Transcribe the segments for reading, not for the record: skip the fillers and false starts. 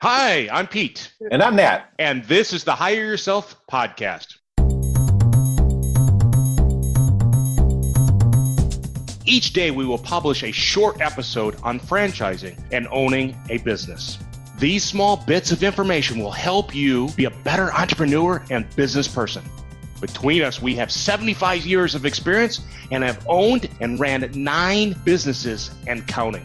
Hi, I'm Pete. And I'm Nat. And this is the Hire Yourself podcast. Each day we will publish a short episode on franchising and owning a business. These small bits of information will help you be a better entrepreneur and business person. Between us, we have 75 years of experience and have owned and ran 9 businesses and counting.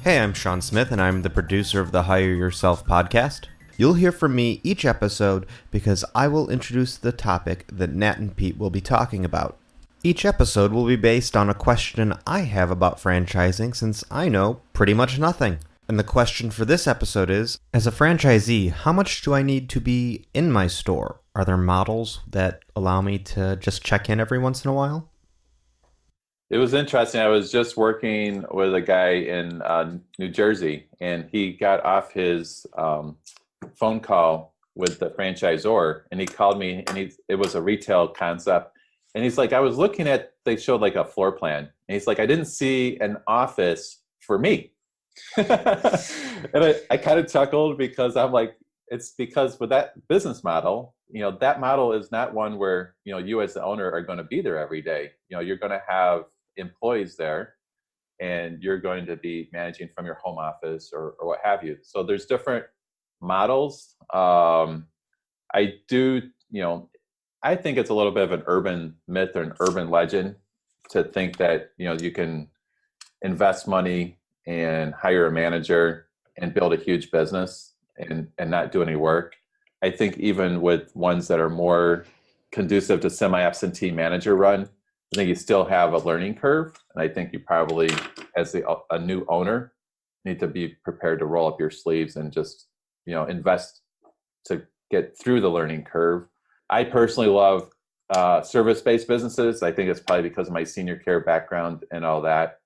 Hey, I'm Sean Smith, and I'm the producer of the Hire Yourself podcast. You'll hear from me each episode because I will introduce the topic that Nat and Pete will be talking about. Each episode will be based on a question I have about franchising since I know pretty much nothing. And the question for this episode is, as a franchisee, how much do I need to be in my store? Are there models that allow me to just check in every once in a while? It was interesting. I was just working with a guy in New Jersey, and he got off his phone call with the franchisor, and he called me, and it was a retail concept. And he's like, I was looking at, they showed like a floor plan, and he's like, I didn't see an office for me. And I kind of chuckled because I'm like, it's because with that business model, that model is not one where, you as the owner are going to be there every day. You're going to have employees there, and you're going to be managing from your home office or what have you. So there's different models. I think it's a little bit of an urban myth or an urban legend to think that, you can invest money and hire a manager and build a huge business and not do any work. I think even with ones that are more conducive to semi-absentee manager run, I think you still have a learning curve. And I think you probably, as a new owner, need to be prepared to roll up your sleeves and just, invest to get through the learning curve. I personally love service-based businesses. I think it's probably because of my senior care background and all that,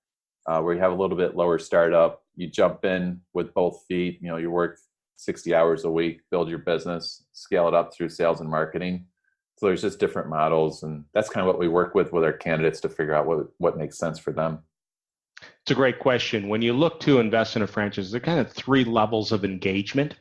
where you have a little bit lower startup. You jump in with both feet. You work 60 hours a week, build your business, scale it up through sales and marketing. So there's just different models, and that's kind of what we work with our candidates to figure out what makes sense for them. It's a great question. When you look to invest in a franchise, there are kind of 3 levels of engagement.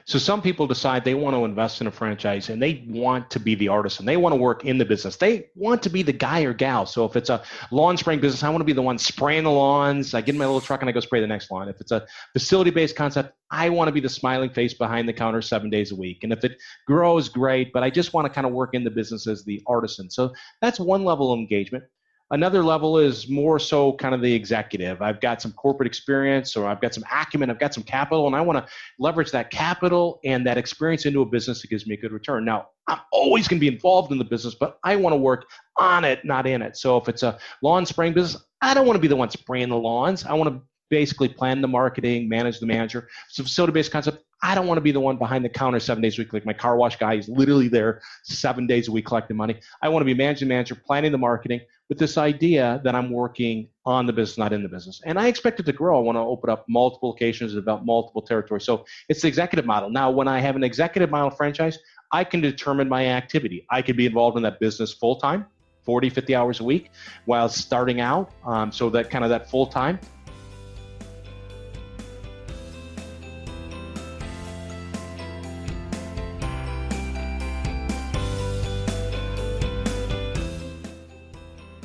So some people decide they want to invest in a franchise and they want to be the artisan. They want to work in the business. They want to be the guy or gal. So if it's a lawn spraying business, I want to be the one spraying the lawns. I get in my little truck and I go spray the next lawn. If it's a facility-based concept, I want to be the smiling face behind the counter 7 days a week. And if it grows, great, but I just want to kind of work in the business as the artisan. So that's one level of engagement. Another level is more so kind of the executive. I've got some corporate experience, or I've got some acumen, I've got some capital, and I want to leverage that capital and that experience into a business that gives me a good return. Now, I'm always going to be involved in the business, but I want to work on it, not in it. So if it's a lawn spraying business, I don't want to be the one spraying the lawns. I want to basically plan the marketing, manage the manager. So facility-based concept, I don't want to be the one behind the counter 7 days a week. Like my car wash guy is literally there 7 days a week collecting money. I want to be managing manager, planning the marketing with this idea that I'm working on the business, not in the business. And I expect it to grow. I want to open up multiple locations, develop multiple territories. So it's the executive model. Now, when I have an executive model franchise, I can determine my activity. I could be involved in that business full-time, 40, 50 hours a week while starting out. So that kind of that full-time.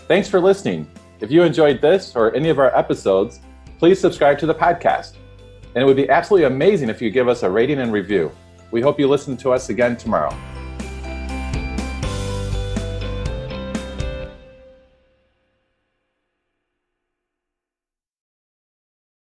Thanks for listening. If you enjoyed this or any of our episodes, please subscribe to the podcast. And it would be absolutely amazing if you give us a rating and review. We hope you listen to us again tomorrow.